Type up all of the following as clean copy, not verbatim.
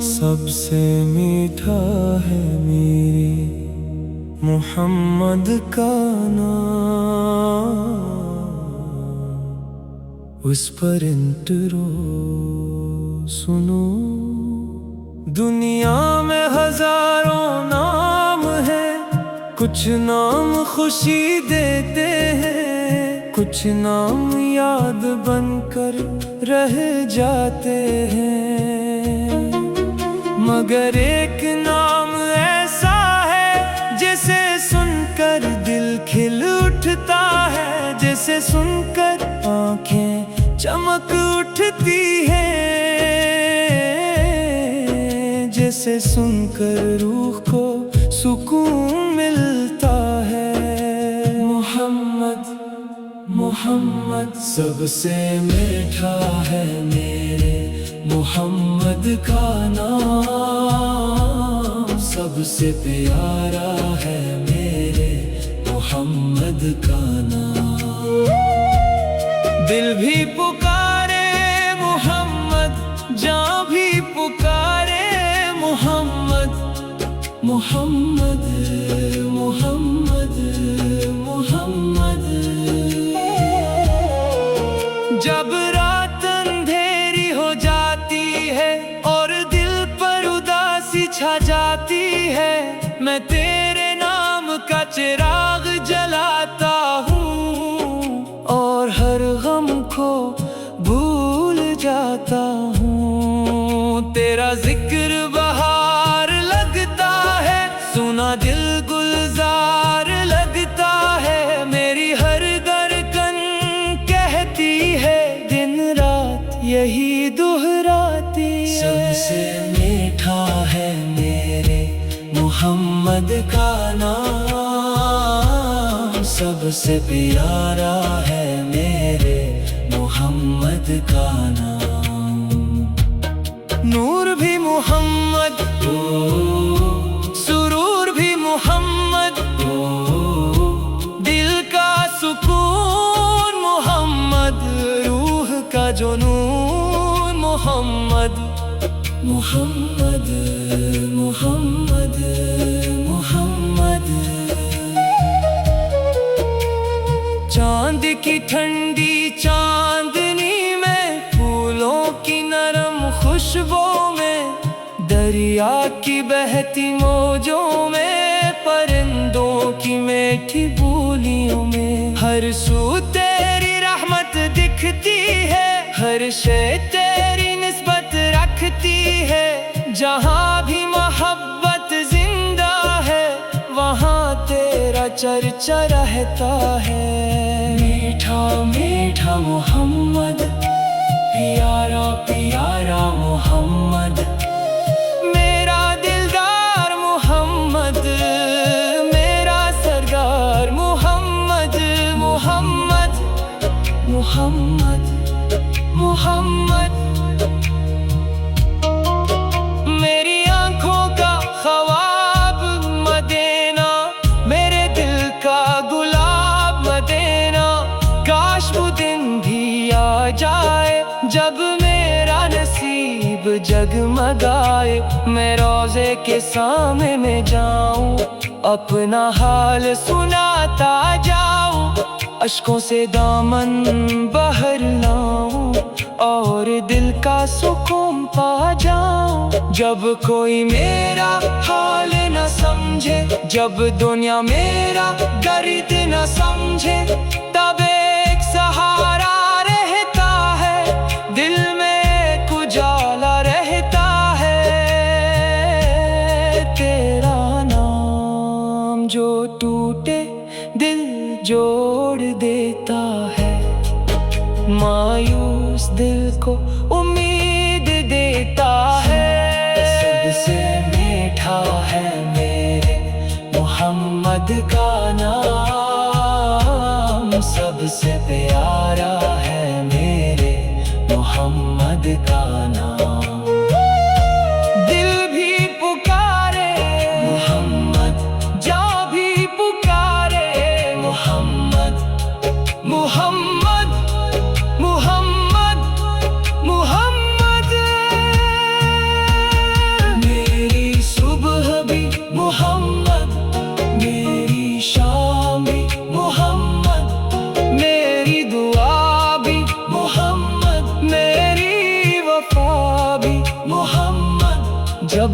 सबसे मीठा है मेरे मोहम्मद का नाम, उस पर इंट्रो सुनो। दुनिया में हजारों नाम हैं, कुछ नाम खुशी देते हैं, कुछ नाम याद बनकर रह जाते हैं। मगर एक नाम ऐसा है जिसे सुनकर दिल खिल उठता है, जिसे सुनकर आंखें चमक उठती हैं, जिसे सुनकर रूह को सुकून मिलता है। मोहम्मद मोहम्मद सबसे मीठा है मेरे मोहम्मद का नाम, सबसे प्यारा है मेरे मोहम्मद का नाम। दिल भी पुकारे मोहम्मद, जान भी पुकारे मोहम्मद, मोहम्मद मोहम्मद मोहम्मद। जब रात अंधेरी हो जाती है और दिल पर उदासी छा जाती है, मैं तेरे नाम का चिराग जलाता हूँ और हर गम को भूल जाता हूँ। तेरा जिक्र बहार लगता है, सुना दिल गुलजार लगता है, मेरी हर धड़कन कहती है दिन रात यही दोहराती है। सबसे मीठा है मेरे मोहम्मद का नाम, सबसे प्यारा है मेरे मोहम्मद का नाम। नूर भी मोहम्मद, सुरूर भी मोहम्मद, दिल का सुकून मोहम्मद, रूह का जुनून मोहम्मद, मोहम्मद मोहम्मद मोहम्मद। चांद की ठंडी चांदनी में, फूलों की नरम खुशबू में, दरिया की बहती मौजों में, परिंदों की मीठी बोलियों में, हर सू तेरी रहमत दिखती है, हर शय तेरी निस्बत रखती है। जहाँ भी मोहब्बत जिंदा है, वहाँ तेरा चर्चा रहता है। मीठा मीठा मोहम्मद, प्यारा प्यारा मोहम्मद, मेरा दिलदार मोहम्मद, मेरा सरदार मोहम्मद, मोहम्मद मोहम्मद मोहम्मद। मेरी आंखों का ख्वाब मदीना, मेरे दिल का गुलाब मदीना, काश वो दिन भी आ जाए जब मेरा नसीब जगमगाए। मैं रोज़े के सामने में जाऊं, अपना हाल सुनाता जाऊं, अश्कों से दामन बहर लाऊं और दिल का सुकून पा जाऊं। जब कोई मेरा हाल न समझे, जब दुनिया मेरा दर्द न समझे, तब एक सहारा रहता है, दिल में एक उजाला रहता है। तेरा नाम जो टूटे दिल जोड़ देता है, मायूस दिल को उम्मीद देता है। सबसे मीठा है मेरे मोहम्मद का नाम, सबसे प्यारा है मेरे मोहम्मद का नाम। दिल भी पुकारे मोहम्मद, जान भी पुकारे मोहम्मद, मोहम्मद मोहम्मद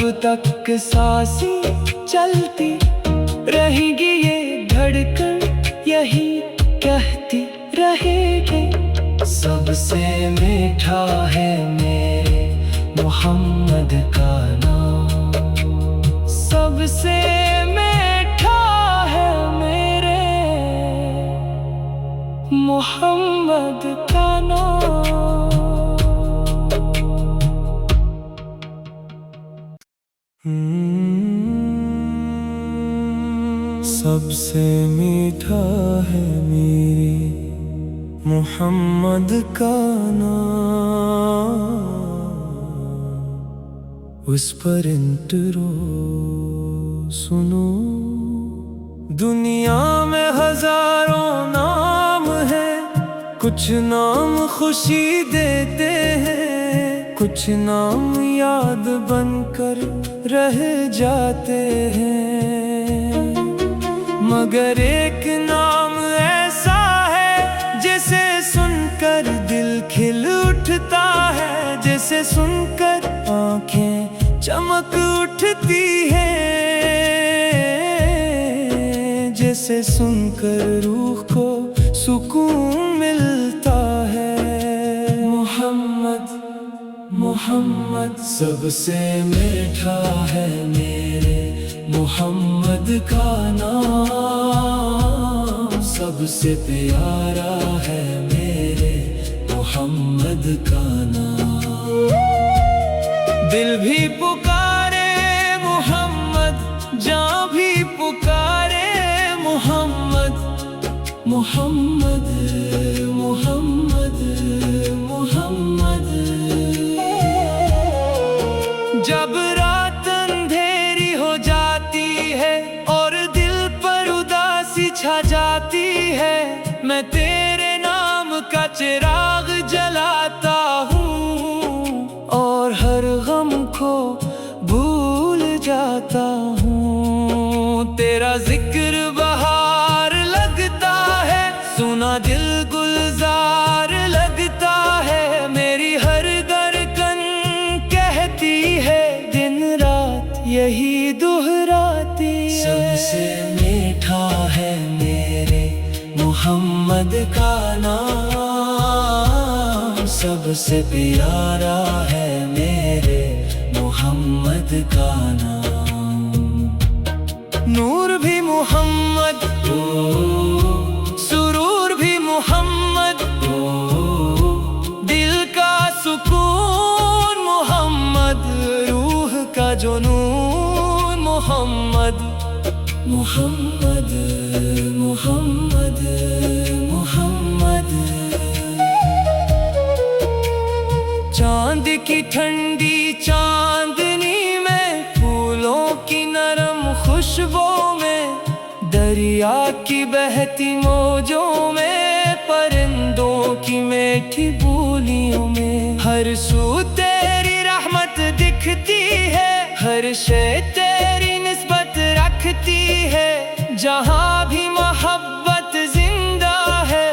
तक सांसें चलती रहेगी, ये धड़कन यही कहती रहेगी। सबसे मीठा है मेरे मोहम्मद का नाम, सबसे मीठा है मेरे मोहम्मद का नाम। सबसे मीठा है मेरे मोहम्मद का नाम, उस पर इंट्रो सुनो। दुनिया में हजारों नाम हैं, कुछ नाम खुशी देते हैं, कुछ नाम याद बनकर रह जाते हैं। मगर एक नाम ऐसा है जिसे सुनकर दिल खिल उठता है, जिसे सुनकर आंखें चमक उठती हैं, जिसे सुनकर रूह को सुकून मिलता है। मोहम्मद मोहम्मद सबसे मीठा है मेरे मोहम्मद का नाम, सबसे प्यारा है मेरे मोहम्मद का नाम। दिल भी पुकारे मोहम्मद, जान भी पुकारे मोहम्मद, मोहम्मद मोहम्मद मोहम्मद। जब रात अंधेरी हो जाती है और दिल पर उदासी छा जाती है, मैं तेरे नाम का चिराग जलाता हूँ और हर गम को भूल जाता हूँ। तेरा जिक्र बहार लगता है, सुना दिल गुलजार लगता है, मेरी हर धड़कन कहती है, दिन रात यही दोहराती है। सबसे मीठा है मेरे मोहम्मद का नाम, सबसे प्यारा है मेरे मोहम्मद का नाम। नूर भी मोहम्मद, सुरूर भी मोहम्मद, दिल का सुकून मोहम्मद, रूह का जुनून मोहम्मद, मोहम्मद मोहम्मद मोहम्मद। चांद की ठंडी चांदनी में, फूलों की नरम खुशबू में, दरिया की बहती मौजों में, परिंदों की मीठी बोलियों में, हर सू तेरी रहमत दिखती है, हर शय तेरी निस्बत रखती है। जहाँ भी मोहब्बत जिंदा है,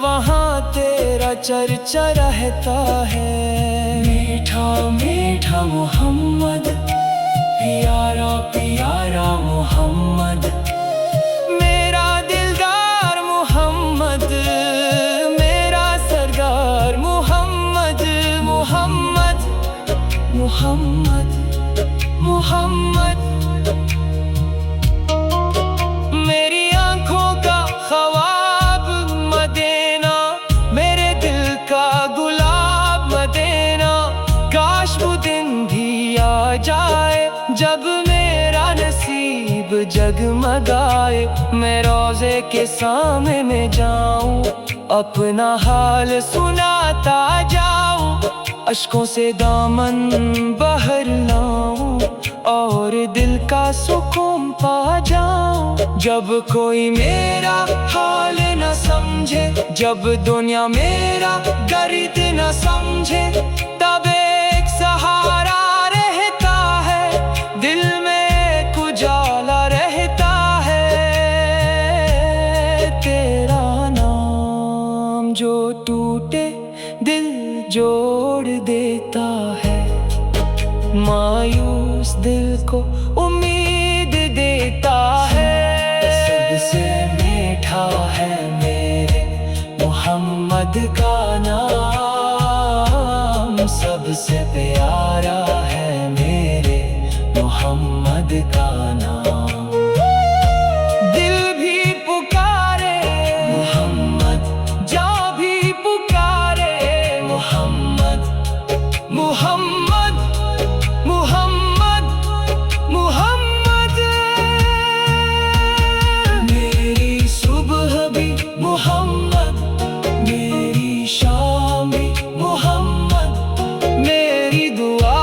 वहाँ तेरा चर्चा रहता है। मीठा मीठा मोहम्मद, प्यारा प्यारा मोहम्मद, मेरा दिलदार मोहम्मद, मेरा सरदार मोहम्मद, मोहम्मद मोहम्मद मोहम्मद। मेरी आंखों का ख्वाब मदीना, मेरे दिल का गुलाब मदीना, काश वो दिन भी आ जाए जब मेरा नसीब जगमगाए। मैं रोज़े के सामने में जाऊं, अपना हाल सुनाता जाऊं, अश्कों से दामन बहर लाऊं और दिल का सुकून पा जाऊं। जब कोई मेरा हाल न समझे, जब दुनिया मेरा गर्द न समझे, तब एक सहारा रहता है, दिल में एक उजाला रहता है, तेरा नाम जो टूटे दिल जोड़ देता है। मायूस दिल को उम्मीद देता है। सबसे मीठा है मेरे मोहम्मद का नाम, सबसे प्यारा है मेरे मोहम्मद का नाम। दिल भी पुकारे मोहम्मद, जान भी पुकारे मोहम्मद, मोहम्मद मोहम्मद मोहम्मद। मेरी सुबह भी मोहम्मद, मेरी शाम भी मोहम्मद, मेरी दुआ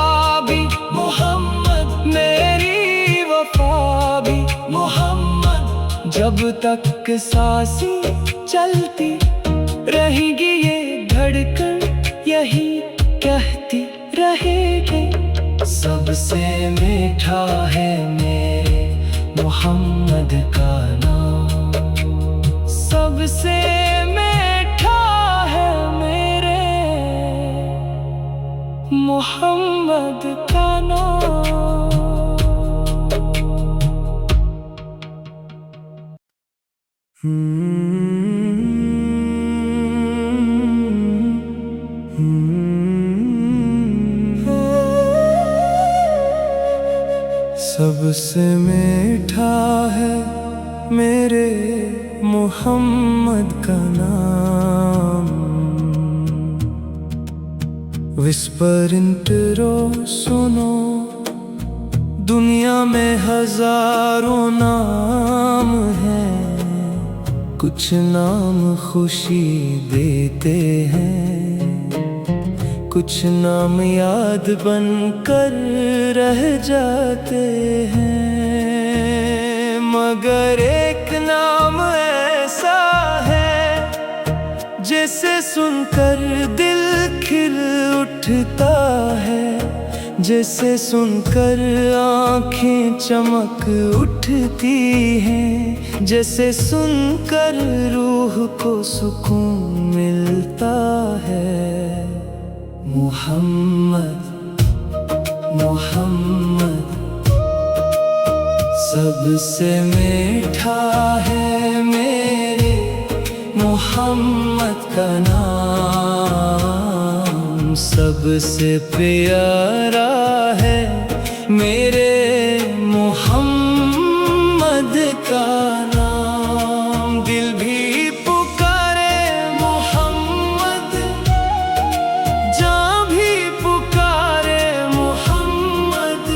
भी मोहम्मद, मेरी वफा भी मोहम्मद। जब तक सांसें चलती रहेंगी ये धड़कन यही कहती रहेगी, सबसे मीठा है मेरे मोहम्मद का नाम। सबसे मीठा है मेरे मोहम्मद का नाम। सबसे मीठा है मेरे मोहम्मद का नाम। विस्पर इंट्रो सुनो, दुनिया में हजारों नाम हैं, कुछ नाम खुशी देते हैं, कुछ नाम याद बनकर रह जाते हैं। मगर एक नाम ऐसा है जिसे सुनकर दिल खिल उठता है, जिसे सुनकर आँखें चमक उठती हैं, जिसे सुनकर रूह को सुकून मिलता है। मोहम्मद मोहम्मद सबसे मीठा है मेरे मोहम्मद का नाम, सबसे प्यारा है मेरे मोहम्मद का नाम। दिल भी पुकारे मोहम्मद, जान भी पुकारे मोहम्मद,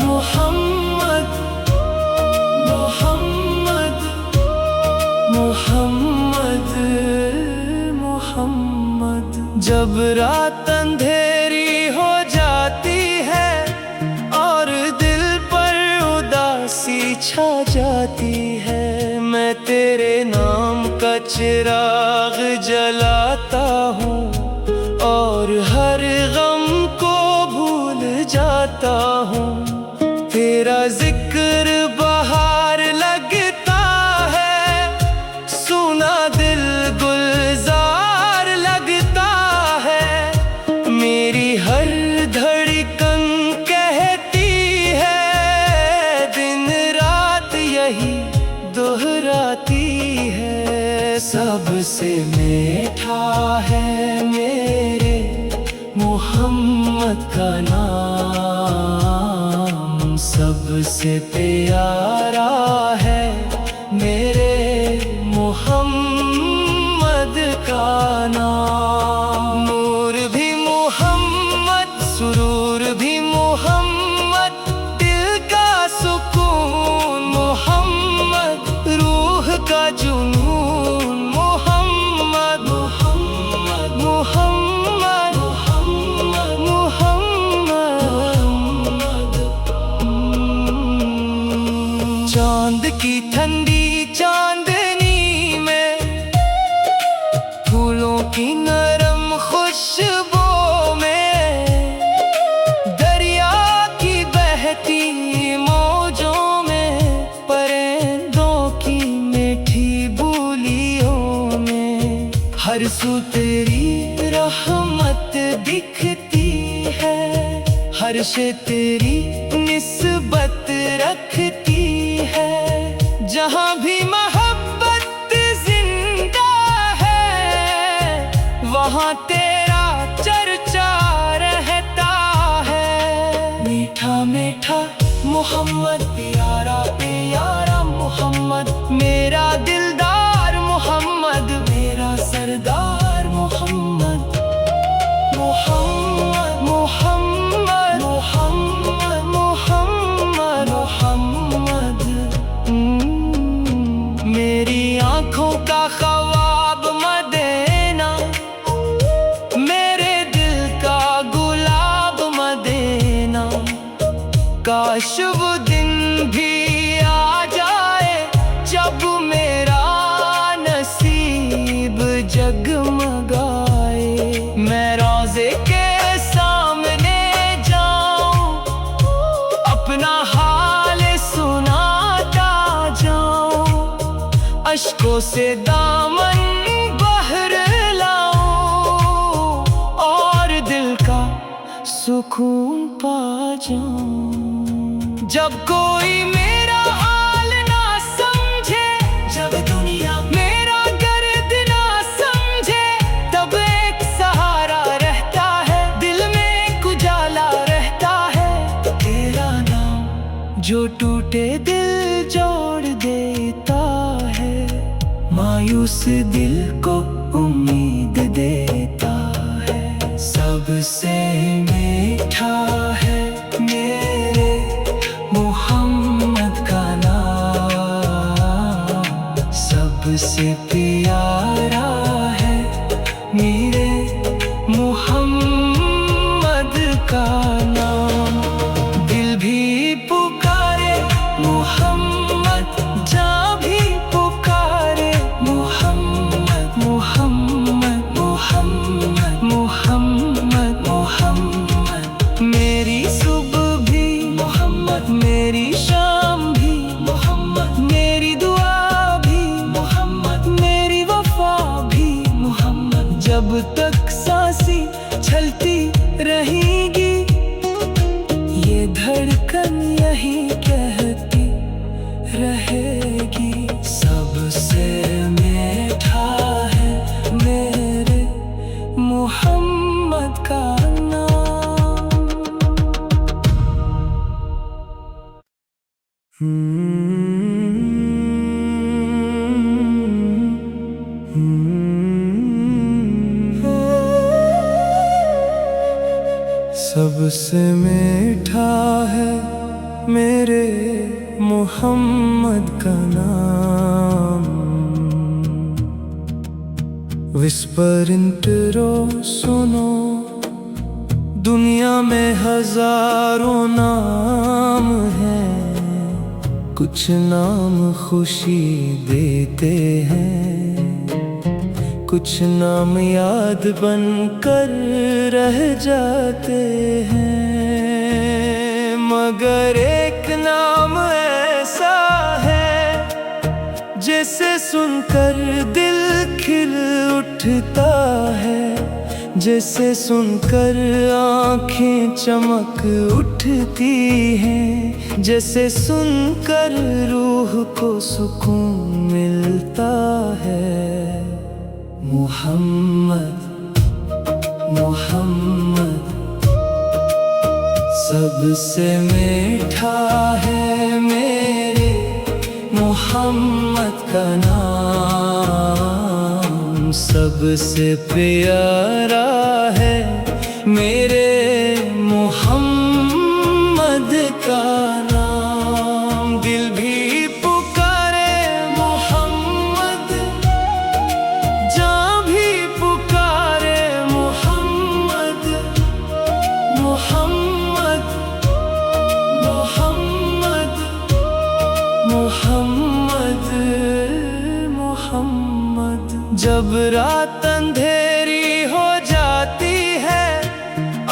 मोहम्मद मोहम्मद मोहम्मद मोहम्मद। जब रात अंधेरी हो जाती है और दिल पर उदासी छा जाती है, मैं तेरे नाम का चिराग जलाता हूँ और हर गम को भूल जाता हूँ। तेरा जिक्र बहार लगता है, सुना दिल गुलजार लगता है, मेरी हर धड़कन कहती है, दिन रात यही दोहराती है। सबसे मीठा है मेरे मोहम्मद का नाम, सबसे प्यारा है मेरे मोहम्मद का नाम। नूर भी मोहम्मद, सुरूर भी मोहम्मद, दिल का सुकून मोहम्मद, रूह का जुनून मोहम्मद, मोहम्मद मोहम्मद मोहम्मद। चांद की ठंडी चांदनी में, फूलों की नरम खुशबू में, दरिया की बहती मौजों में, परिंदों की मीठी बोलियों में, हर सू तेरी रहमत दिखती है, हर से तेरी निस्बत रखती है। जहाँ भी मोहब्बत जिंदा है, वहाँ तेरा चर्चा रहता है। मीठा मीठा मोहम्मद, प्यारा प्यारा मोहम्मद, मेरा दिलदार मोहम्मद, मेरा सरदार मोहम्मद। मोहम्मद मोहम्मद मोहम्मद मोहम्मद मोहम्मद। मेरी आँखों का ख्वाब मदीना, मेरे दिल का गुलाब मदीना। काश वो दिन भी आ जाए जब मेरा नसीब जगमगाए। मैं रोज़े के सामने जाऊं, अपना हाल सुनाता जाऊं। अश्कों से दामन बहर लाऊं और दिल का सुकून पा जाऊं। जब कोई मेरा हाल ना समझे, जब दुनिया मेरा दर्द ना समझे, तब एक सहारा रहता है, दिल में एक उजाला रहता है। तेरा नाम जो टूटे दिल जोड़ देता है, मायूस दिल को उम्मीद देता है। सबसे मीठा है मेरे मोहम्मद का नाम, सबसे प्यारा है मेरे मोहम्मद का नाम। दिल भी पुकारे मोहम्मद, जान भी पुकारे मोहम्मद। मोहम्मद मोहम्मद मोहम्मद मोहम्मद। मेरी सुबह भी मोहम्मद, मेरी शाम भी मोहम्मद, मेरी दुआ भी मोहम्मद, मेरी वफा भी मोहम्मद। जब तक सांसें चलती रहेगी, ये धड़कन यही कहती रहेगी। सबसे मीठा है मेरे मोहम्मद का सबसे मीठा है मेरे मोहम्मद का नाम। विस्पर इंट्रो सुनो, दुनिया में हजारों नाम हैं, कुछ नाम खुशी देते हैं, कुछ नाम याद बनकर रह जाते हैं। मगर एक नाम ऐसा है जिसे सुनकर दिल खिल उठता है, जिसे सुनकर आँखें चमक उठती हैं, जैसे सुनकर रूह को सुकून मिलता है। मोहम्मद मोहम्मद सबसे मीठा है मेरे मोहम्मद का नाम। सबसे प्यारा है मेरे मोहम्मद का नाम। दिल भी पुकारे मोहम्मद, जान भी पुकारे मोहम्मद। मोहम्मद मोहम्मद मोहम्मद मोहम्मद। जब रात अंधेरी हो जाती है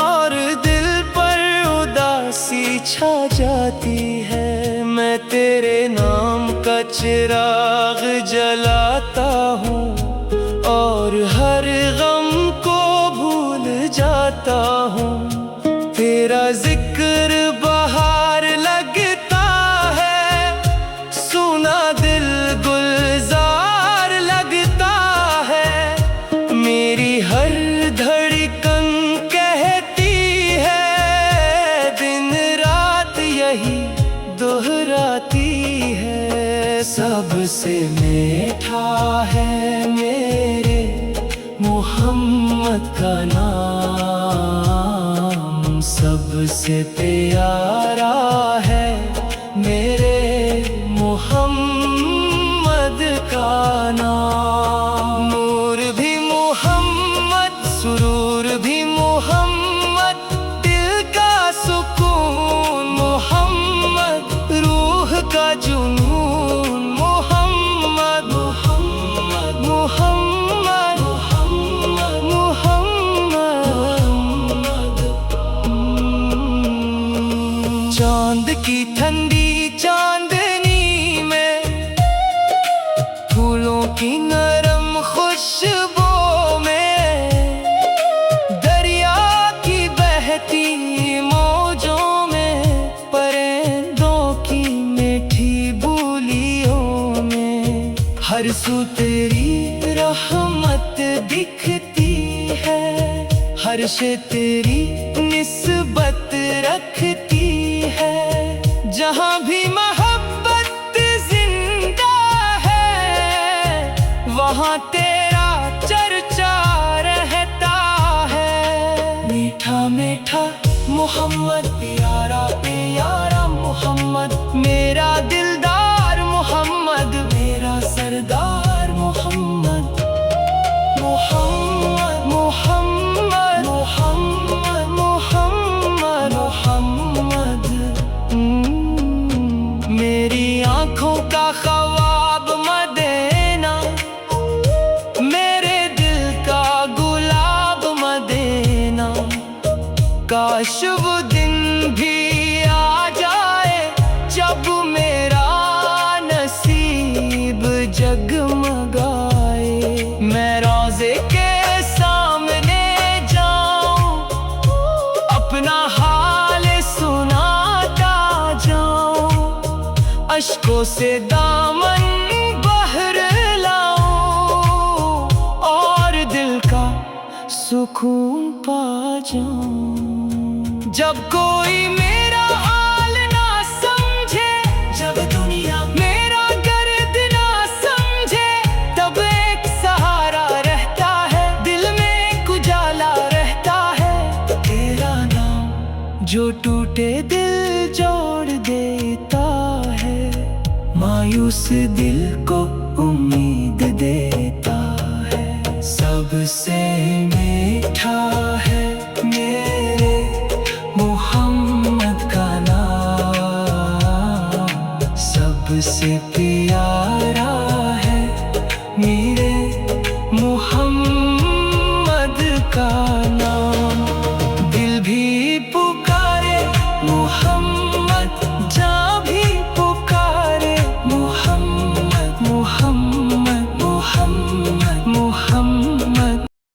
और दिल पर उदासी छा जाती है, मैं तेरे नाम का चिराग जलाता हूँ और हर गम को भूल जाता हूँ। तेरा जिक्र बहार लगता है, सुना दिल गुलजार लगता है। मेरी हर धड़कन कहती है, दिन रात यही दोहराती है। सबसे मीठा है मेरे मोहम्मद का नाम, सबसे प्यारा है मेरे मोहम्मद का नाम। नूर भी मोहम्मद, सुरूर भी मोहम्मद, दिल का सुकून मोहम्मद, रूह का जुनून मोहम्मद, मोहम्मद मोहम्मद मोहम्मद। चांद की ठंडी चांदनी में, फूलों की नरम खुशबू में, दरिया की बहती मौजों में, परिंदों की मीठी बोलियों में, हर सू तेरी रहमत दिखती है, हर शे तेरी निस्बत रखती है। जहाँ भी मोहब्बत जिंदा है, वहाँ तेरा चर्चा रहता है। मीठा मीठा मोहम्मद, प्यारा प्यारा मोहम्मद, मेरा दिलदार मोहम्मद, मेरा सरदार मोहम्मद, मोहम्मद मोहम्मद मोहम्मद मोहम्मद मोहम्मद। मेरी आँखों का ख्वाब मदीना, मेरे दिल का गुलाब मदीना। काश वो दिन भी आ जाए जब मेरा नसीब जगमगाए। मैं रोज़े के सामने जाऊं, अपना हाल सुनाता जाऊं, अश्कों से दामन बहर लाऊं, और दिल का सुकून पा जाऊं। जब कोई मेरा हाल ना समझे, जब दुनिया मेरा दर्द ना समझे, तब एक सहारा रहता है, दिल में एक उजाला रहता है। तेरा नाम जो टूटे दिल जोड़ देता है, मायूस दिल को उम्मीद